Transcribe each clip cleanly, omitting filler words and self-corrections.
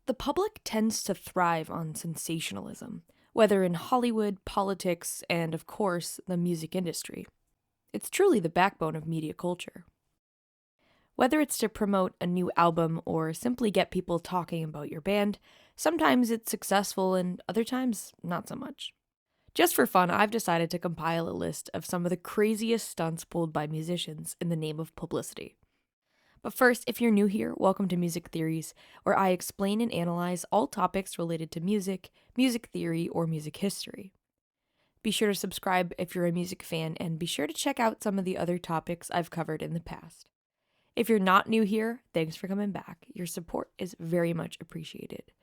The public tends to thrive on sensationalism, whether in Hollywood, politics, and of course, the music industry. It's truly the backbone of media culture. Whether it's to promote a new album or simply get people talking about your band, sometimes it's successful and other times not so much. Just for fun, I've decided to compile a list of some of the craziest stunts pulled by musicians in the name of publicity. But first, if you're new here, welcome to Music Theories, where I explain and analyze all topics related to music, music theory, or music history. Be sure to subscribe if you're a music fan, and be sure to check out some of the other topics I've covered in the past. If you're not new here, thanks for coming back. Your support is very much appreciated.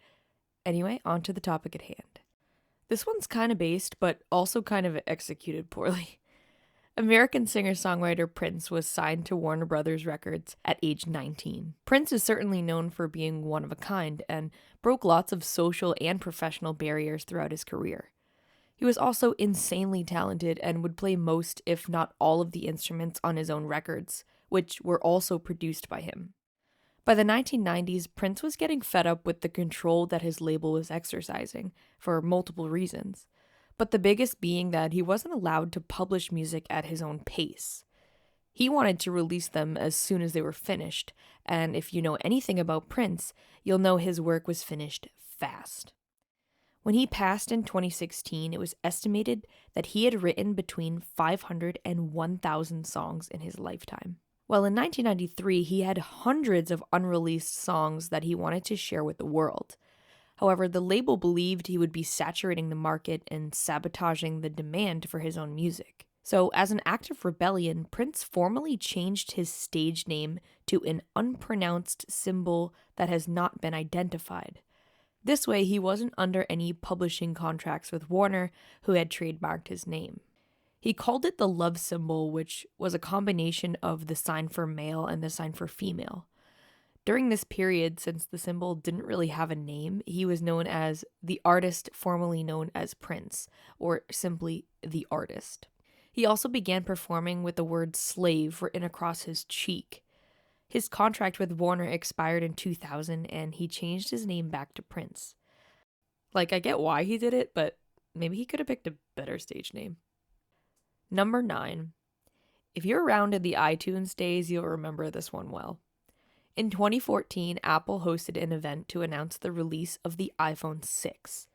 Anyway, on to the topic at hand. This one's kind of based, but also kind of executed poorly. American singer-songwriter Prince was signed to Warner Brothers Records at age 19. Prince is certainly known for being one of a kind and broke lots of social and professional barriers throughout his career. He was also insanely talented and would play most, if not all, of the instruments on his own records, which were also produced by him. By the 1990s, Prince was getting fed up with the control that his label was exercising, for multiple reasons. But the biggest being that he wasn't allowed to publish music at his own pace. He wanted to release them as soon as they were finished, and if you know anything about Prince, you'll know his work was finished fast. When he passed in 2016, it was estimated that he had written between 500 and 1,000 songs in his lifetime. While in 1993, he had hundreds of unreleased songs that he wanted to share with the world. However, the label believed he would be saturating the market and sabotaging the demand for his own music. So, as an act of rebellion, Prince formally changed his stage name to an unpronounced symbol that has not been identified. This way, he wasn't under any publishing contracts with Warner, who had trademarked his name. He called it the love symbol, which was a combination of the sign for male and the sign for female. During this period, since the symbol didn't really have a name, he was known as the artist formerly known as Prince, or simply the artist. He also began performing with the word slave written across his cheek. His contract with Warner expired in 2000, and he changed his name back to Prince. I get why he did it, but maybe he could have picked a better stage name. Number 9. If you're around in the iTunes days, you'll remember this one well. In 2014, Apple hosted an event to announce the release of the iPhone 6.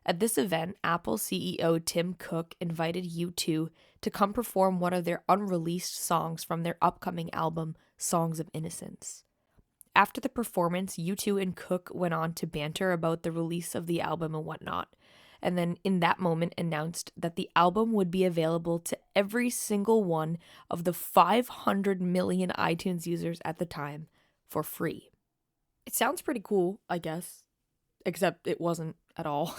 At this event, Apple CEO Tim Cook invited U2 to come perform one of their unreleased songs from their upcoming album, Songs of Innocence. After the performance, U2 and Cook went on to banter about the release of the album and whatnot, and then in that moment announced that the album would be available to every single one of the 500 million iTunes users at the time, for free. It sounds pretty cool, I guess, except it wasn't at all.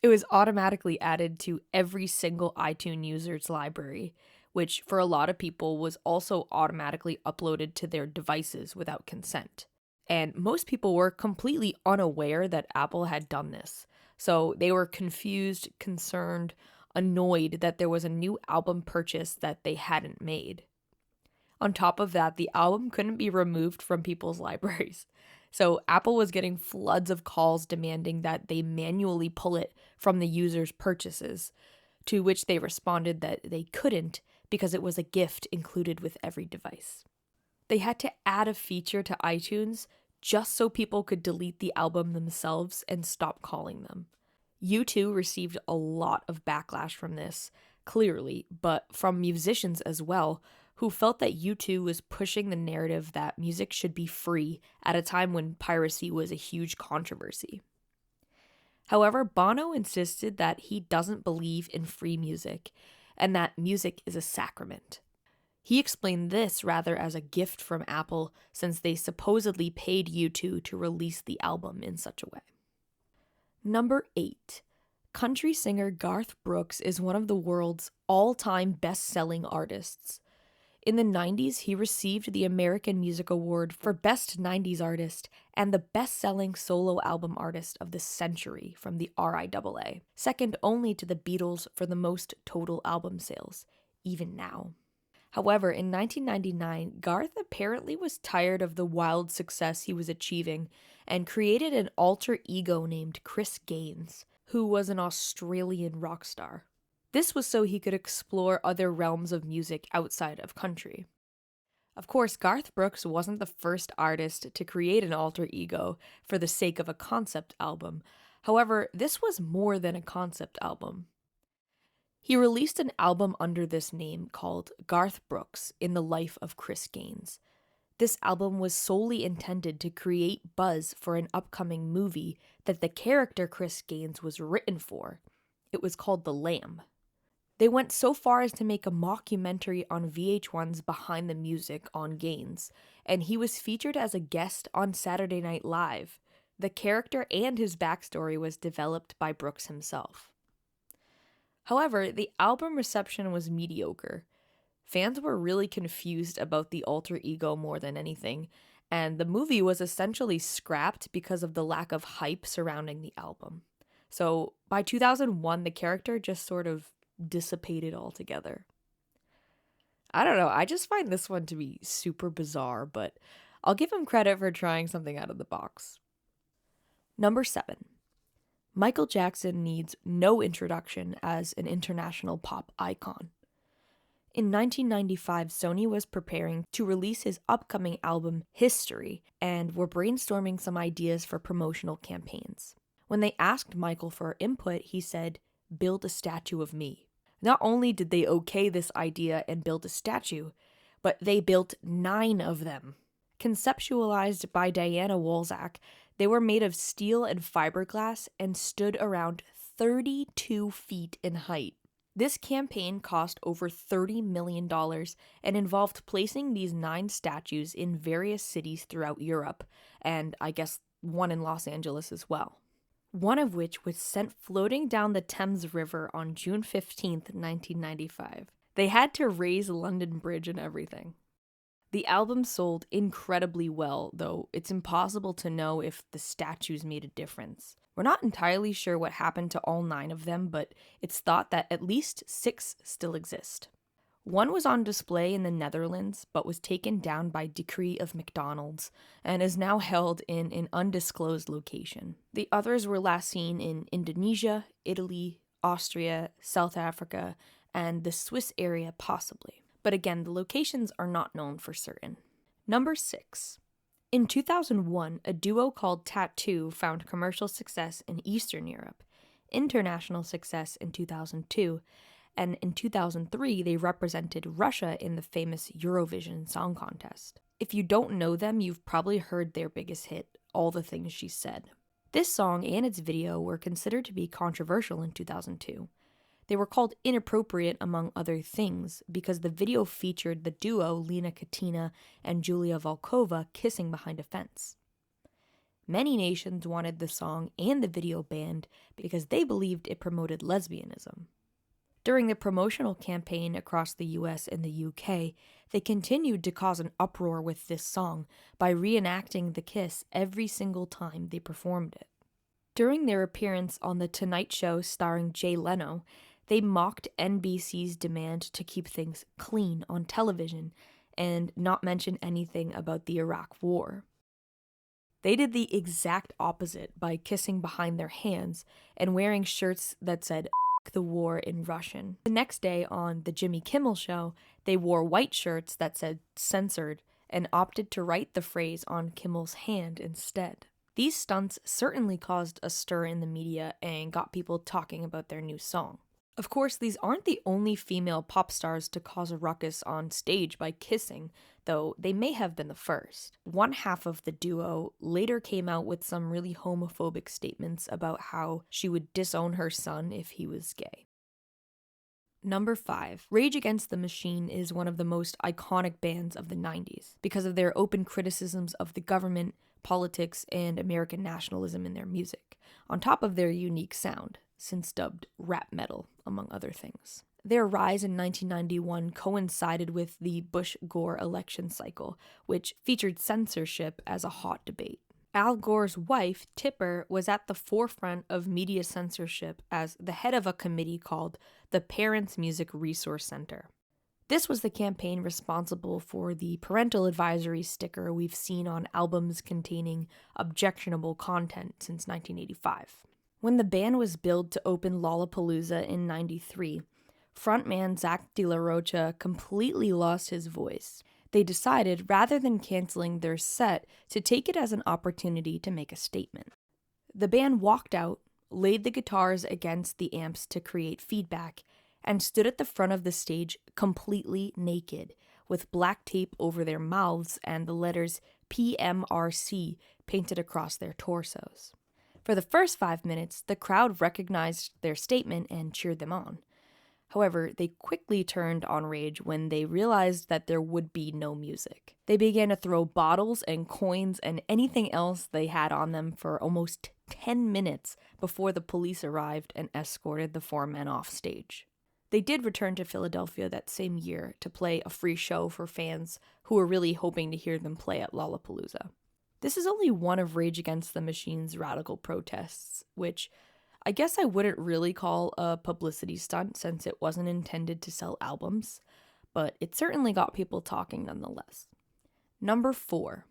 It was automatically added to every single iTunes user's library, which for a lot of people was also automatically uploaded to their devices without consent. And most people were completely unaware that Apple had done this. So they were confused, concerned, annoyed that there was a new album purchase that they hadn't made. On top of that, the album couldn't be removed from people's libraries. So Apple was getting floods of calls demanding that they manually pull it from the user's purchases, to which they responded that they couldn't because it was a gift included with every device. They had to add a feature to iTunes just so people could delete the album themselves and stop calling them. U2 received a lot of backlash from this, clearly, but from musicians as well, who felt that U2 was pushing the narrative that music should be free at a time when piracy was a huge controversy. However, Bono insisted that he doesn't believe in free music, and that music is a sacrament. He explained this rather as a gift from Apple, since they supposedly paid U2 to release the album in such a way. Number 8. Country singer Garth Brooks is one of the world's all-time best-selling artists. In the 90s, he received the American Music Award for Best 90s Artist and the Best-Selling Solo Album Artist of the Century from the RIAA, second only to the Beatles for the most total album sales, even now. However, in 1999, Garth apparently was tired of the wild success he was achieving and created an alter ego named Chris Gaines, who was an Australian rock star. This was so he could explore other realms of music outside of country. Of course, Garth Brooks wasn't the first artist to create an alter ego for the sake of a concept album. However, this was more than a concept album. He released an album under this name called Garth Brooks in the Life of Chris Gaines. This album was solely intended to create buzz for an upcoming movie that the character Chris Gaines was written for. It was called The Lamb. They went so far as to make a mockumentary on VH1's Behind the Music on Gaines, and he was featured as a guest on Saturday Night Live. The character and his backstory was developed by Brooks himself. However, the album reception was mediocre. Fans were really confused about the alter ego more than anything, and the movie was essentially scrapped because of the lack of hype surrounding the album. So by 2001, the character just sort of dissipated altogether. I don't know, I just find this one to be super bizarre, but I'll give him credit for trying something out of the box. Number 7. Michael Jackson needs no introduction as an international pop icon. In 1995, Sony was preparing to release his upcoming album, History, and were brainstorming some ideas for promotional campaigns. When they asked Michael for input, he said, "Build a statue of me." Not only did they okay this idea and build a statue, but they built 9 of them. Conceptualized by Diana Wolzak, they were made of steel and fiberglass and stood around 32 feet in height. This campaign cost over $30 million and involved placing these 9 statues in various cities throughout Europe, and I guess one in Los Angeles as well. One of which was sent floating down the Thames River on June 15th, 1995. They had to raise London Bridge and everything. The album sold incredibly well, though it's impossible to know if the statues made a difference. We're not entirely sure what happened to all 9 of them, but it's thought that at least 6 still exist. One was on display in the Netherlands, but was taken down by decree of McDonald's, and is now held in an undisclosed location. The others were last seen in Indonesia, Italy, Austria, South Africa, and the Swiss area possibly. But again, the locations are not known for certain. Number 6. In 2001, a duo called Tattoo found commercial success in Eastern Europe, international success in 2002, and in 2003 they represented Russia in the famous Eurovision Song Contest. If you don't know them, you've probably heard their biggest hit, All the Things She Said. This song and its video were considered to be controversial in 2002. They were called inappropriate among other things because the video featured the duo Lena Katina and Julia Volkova kissing behind a fence. Many nations wanted the song and the video banned because they believed it promoted lesbianism. During the promotional campaign across the US and the UK, they continued to cause an uproar with this song by reenacting the kiss every single time they performed it. During their appearance on The Tonight Show starring Jay Leno, they mocked NBC's demand to keep things clean on television and not mention anything about the Iraq War. They did the exact opposite by kissing behind their hands and wearing shirts that said "F the war" in Russian. The next day on The Jimmy Kimmel Show, they wore white shirts that said "censored" and opted to write the phrase on Kimmel's hand instead. These stunts certainly caused a stir in the media and got people talking about their new song. Of course, these aren't the only female pop stars to cause a ruckus on stage by kissing, though they may have been the first. One half of the duo later came out with some really homophobic statements about how she would disown her son if he was gay. Number 5. Rage Against the Machine is one of the most iconic bands of the 90s because of their open criticisms of the government, politics, and American nationalism in their music, on top of their unique sound, since dubbed rap metal, among other things. Their rise in 1991 coincided with the Bush-Gore election cycle, which featured censorship as a hot debate. Al Gore's wife, Tipper, was at the forefront of media censorship as the head of a committee called the Parents Music Resource Center. This was the campaign responsible for the parental advisory sticker we've seen on albums containing objectionable content since 1985. When the band was billed to open Lollapalooza in '93, frontman Zach De La Rocha completely lost his voice. They decided, rather than canceling their set, to take it as an opportunity to make a statement. The band walked out, laid the guitars against the amps to create feedback, and stood at the front of the stage completely naked, with black tape over their mouths and the letters PMRC painted across their torsos. For the first 5 minutes, the crowd recognized their statement and cheered them on. However, they quickly turned on rage when they realized that there would be no music. They began to throw bottles and coins and anything else they had on them for almost 10 minutes before the police arrived and escorted the four men off stage. They did return to Philadelphia that same year to play a free show for fans who were really hoping to hear them play at Lollapalooza. This is only one of Rage Against the Machine's radical protests, which I guess I wouldn't really call a publicity stunt since it wasn't intended to sell albums, but it certainly got people talking nonetheless. Number 4.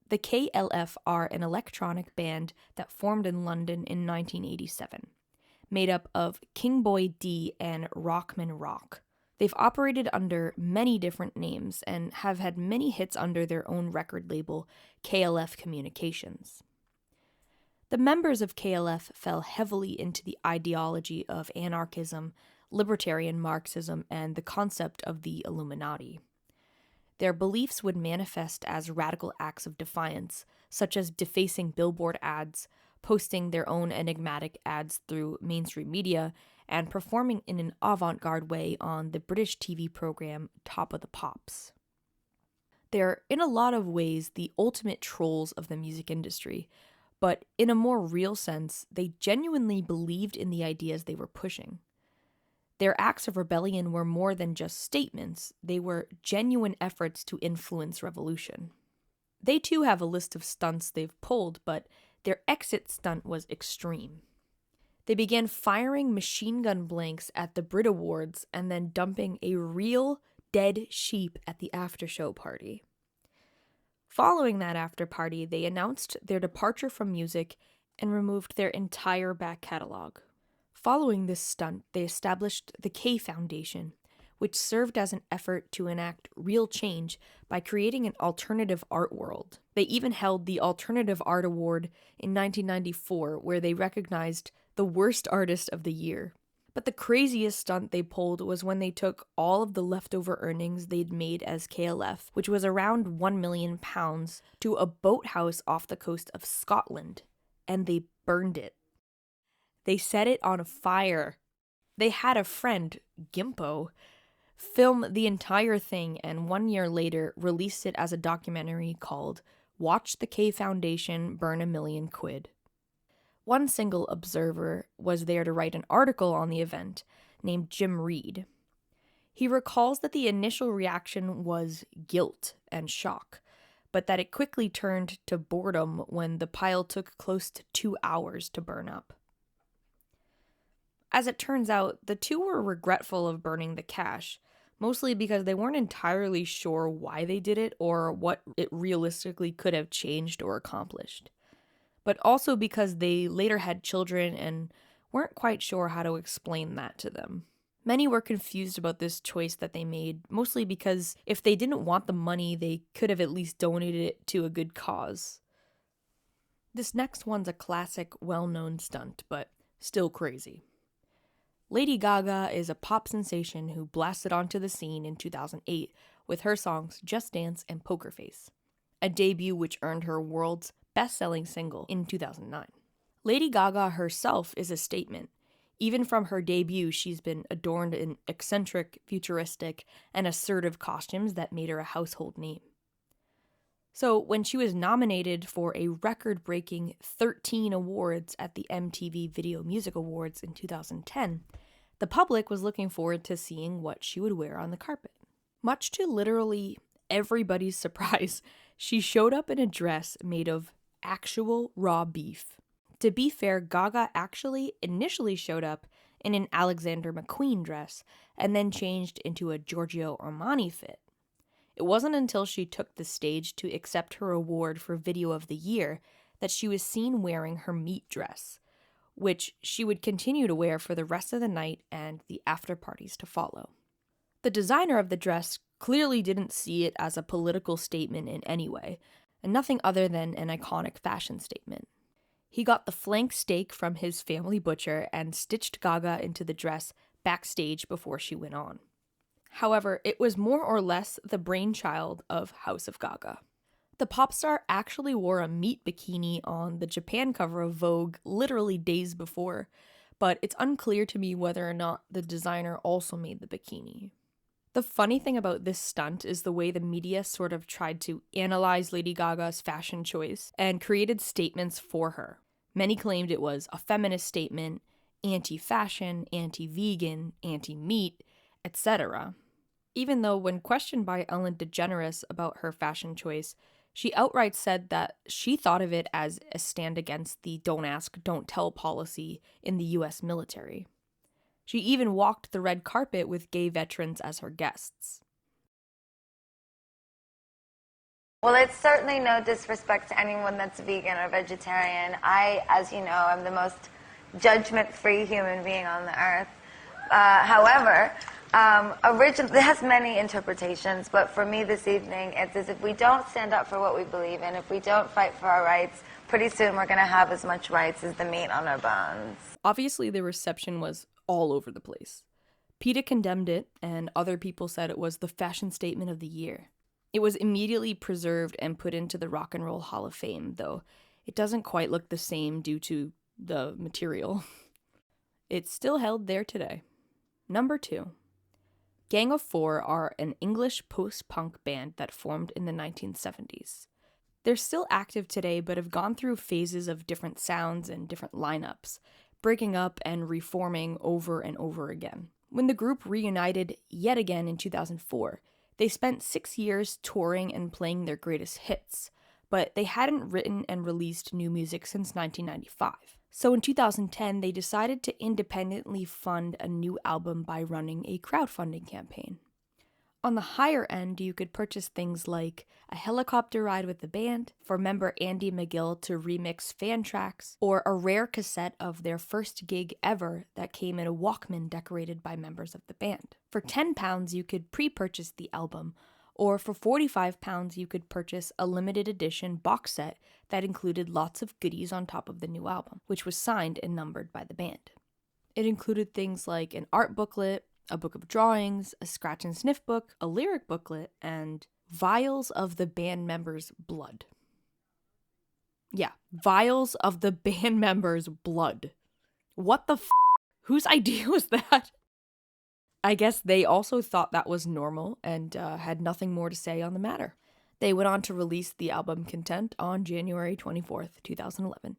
The KLF are an electronic band that formed in London in 1987, made up of King Boy D and Rockman Rock. They've operated under many different names and have had many hits under their own record label, KLF Communications. The members of KLF fell heavily into the ideology of anarchism, libertarian Marxism, and the concept of the Illuminati. Their beliefs would manifest as radical acts of defiance, such as defacing billboard ads, posting their own enigmatic ads through mainstream media, and performing in an avant-garde way on the British TV program Top of the Pops. They're, in a lot of ways, the ultimate trolls of the music industry, but in a more real sense, they genuinely believed in the ideas they were pushing. Their acts of rebellion were more than just statements, they were genuine efforts to influence revolution. They too have a list of stunts they've pulled, but their exit stunt was extreme. They began firing machine gun blanks at the Brit Awards and then dumping a real dead sheep at the after-show party. Following that after-party, they announced their departure from music and removed their entire back catalog. Following this stunt, they established the K Foundation, which served as an effort to enact real change by creating an alternative art world. They even held the Alternative Art Award in 1994, where they recognized the worst artist of the year. But the craziest stunt they pulled was when they took all of the leftover earnings they'd made as KLF, which was around £1 million, to a boathouse off the coast of Scotland, and they burned it. They set it on fire. They had a friend, Gimpo, film the entire thing and 1 year later released it as a documentary called Watch the K Foundation Burn £1 Million. One single observer was there to write an article on the event named Jim Reed. He recalls that the initial reaction was guilt and shock, but that it quickly turned to boredom when the pile took close to 2 hours to burn up. As it turns out, the two were regretful of burning the cash, mostly because they weren't entirely sure why they did it or what it realistically could have changed or accomplished, but also because they later had children and weren't quite sure how to explain that to them. Many were confused about this choice that they made, mostly because if they didn't want the money, they could have at least donated it to a good cause. This next one's a classic, well-known stunt, but still crazy. Lady Gaga is a pop sensation who blasted onto the scene in 2008 with her songs Just Dance and Poker Face, a debut which earned her world's best-selling single in 2009. Lady Gaga herself is a statement. Even from her debut, she's been adorned in eccentric, futuristic, and assertive costumes that made her a household name. So when she was nominated for a record-breaking 13 awards at the MTV Video Music Awards in 2010, the public was looking forward to seeing what she would wear on the carpet. Much to literally everybody's surprise, she showed up in a dress made of actual raw beef. To be fair, Gaga actually initially showed up in an Alexander McQueen dress and then changed into a Giorgio Armani fit. It wasn't until she took the stage to accept her award for Video of the Year that she was seen wearing her meat dress, which she would continue to wear for the rest of the night and the after parties to follow. The designer of the dress clearly didn't see it as a political statement in any way, and nothing other than an iconic fashion statement. He got the flank steak from his family butcher and stitched Gaga into the dress backstage before she went on. However, it was more or less the brainchild of House of Gaga. The pop star actually wore a meat bikini on the Japan cover of Vogue literally days before, but it's unclear to me whether or not the designer also made the bikini. The funny thing about this stunt is the way the media sort of tried to analyze Lady Gaga's fashion choice and created statements for her. Many claimed it was a feminist statement, anti-fashion, anti-vegan, anti-meat, etc. Even though when questioned by Ellen DeGeneres about her fashion choice, she outright said that she thought of it as a stand against the don't ask, don't tell policy in the US military. She even walked the red carpet with gay veterans as her guests. Well, it's certainly no disrespect to anyone that's vegan or vegetarian. I, as you know, am the most judgment-free human being on the earth. However, it has many interpretations, but for me this evening, it's as if we don't stand up for what we believe in, if we don't fight for our rights, pretty soon we're going to have as much rights as the meat on our bones. Obviously, the reception was all over the place. PETA condemned it, and other people said it was the fashion statement of the year. It was immediately preserved and put into the Rock and Roll Hall of Fame, though it doesn't quite look the same due to the material. It's still held there today. Number 2. Gang of Four are an English post-punk band that formed in the 1970s. They're still active today, but have gone through phases of different sounds and different lineups, breaking up and reforming over and over again. When the group reunited yet again in 2004, they spent 6 years touring and playing their greatest hits, but they hadn't written and released new music since 1995. So in 2010, they decided to independently fund a new album by running a crowdfunding campaign. On the higher end, you could purchase things like a helicopter ride with the band, for member Andy McGill to remix fan tracks, or a rare cassette of their first gig ever that came in a Walkman decorated by members of the band. For £10, you could pre-purchase the album, or for £45, you could purchase a limited edition box set that included lots of goodies on top of the new album, which was signed and numbered by the band. It included things like an art booklet, a book of drawings, a scratch and sniff book, a lyric booklet, and vials of the band members' blood. Yeah, vials of the band members' blood. What the f***? Whose idea was that? I guess they also thought that was normal and had nothing more to say on the matter. They went on to release the album Content on January 24th, 2011.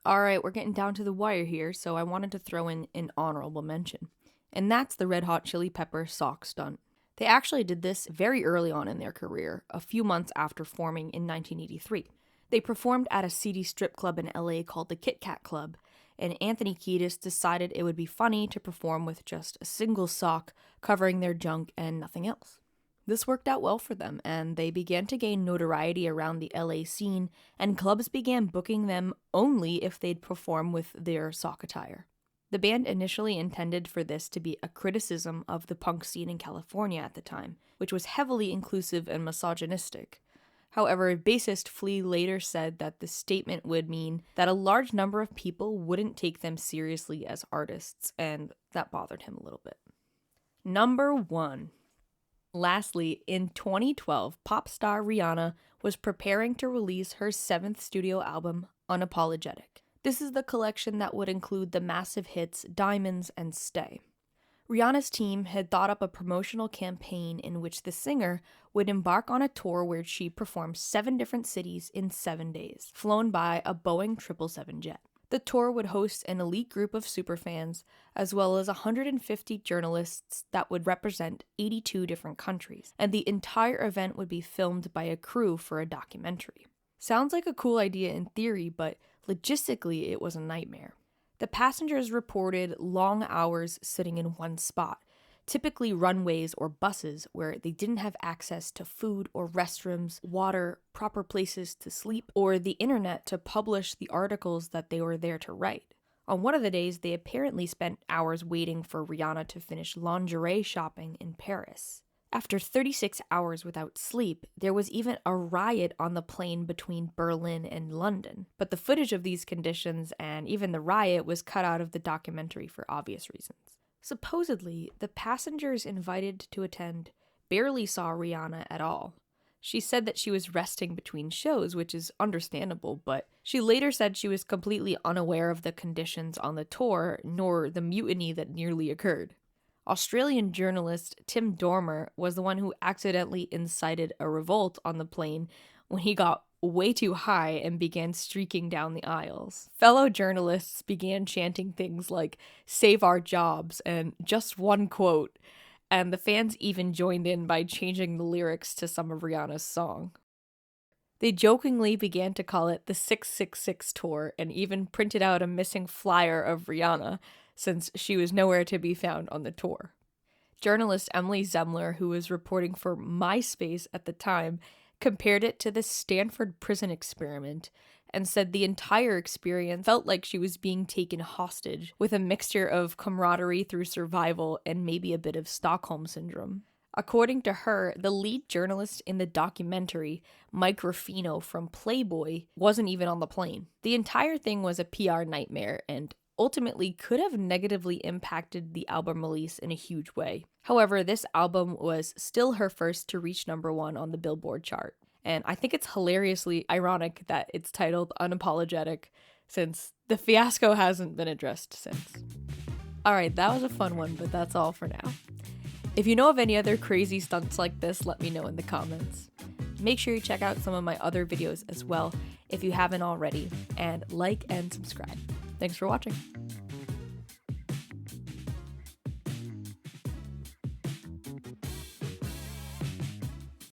Alright, we're getting down to the wire here, so I wanted to throw in an honorable mention. And that's the Red Hot Chili Pepper sock stunt. They actually did this very early on in their career, a few months after forming in 1983. They performed at a seedy strip club in LA called the Kit Kat Club, and Anthony Kiedis decided it would be funny to perform with just a single sock covering their junk and nothing else. This worked out well for them, and they began to gain notoriety around the LA scene, and clubs began booking them only if they'd perform with their sock attire. The band initially intended for this to be a criticism of the punk scene in California at the time, which was heavily inclusive and misogynistic. However, bassist Flea later said that the statement would mean that a large number of people wouldn't take them seriously as artists, and that bothered him a little bit. Number 1. Lastly, in 2012, pop star Rihanna was preparing to release her 7th studio album, Unapologetic. This is the collection that would include the massive hits Diamonds and Stay. Rihanna's team had thought up a promotional campaign in which the singer would embark on a tour where she performed 7 different cities in 7 days, flown by a Boeing 777 jet. The tour would host an elite group of superfans, as well as 150 journalists that would represent 82 different countries, and the entire event would be filmed by a crew for a documentary. Sounds like a cool idea in theory, but logistically it was a nightmare. The passengers reported long hours sitting in one spot, typically runways or buses where they didn't have access to food or restrooms, water, proper places to sleep, or the internet to publish the articles that they were there to write. On one of the days, they apparently spent hours waiting for Rihanna to finish lingerie shopping in Paris. After 36 hours without sleep, there was even a riot on the plane between Berlin and London. But the footage of these conditions and even the riot was cut out of the documentary for obvious reasons. Supposedly, the passengers invited to attend barely saw Rihanna at all. She said that she was resting between shows, which is understandable, but she later said she was completely unaware of the conditions on the tour, nor the mutiny that nearly occurred. Australian journalist Tim Dormer was the one who accidentally incited a revolt on the plane when he got way too high and began streaking down the aisles. Fellow journalists began chanting things like, "Save our jobs," and "just one quote," and the fans even joined in by changing the lyrics to some of Rihanna's song. They jokingly began to call it the 666 tour and even printed out a missing flyer of Rihanna, since she was nowhere to be found on the tour. Journalist Emily Zemler, who was reporting for MySpace at the time, compared it to the Stanford prison experiment and said the entire experience felt like she was being taken hostage, with a mixture of camaraderie through survival and maybe a bit of Stockholm syndrome. According to her, the lead journalist in the documentary, Mike Ruffino from Playboy, wasn't even on the plane. The entire thing was a PR nightmare and ultimately could have negatively impacted the album release in a huge way. However, this album was still her first to reach #1 on the Billboard chart. And I think it's hilariously ironic that it's titled Unapologetic, since the fiasco hasn't been addressed since. Alright, that was a fun one, but that's all for now. If you know of any other crazy stunts like this, let me know in the comments. Make sure you check out some of my other videos as well if you haven't already, and like and subscribe. Thanks for watching.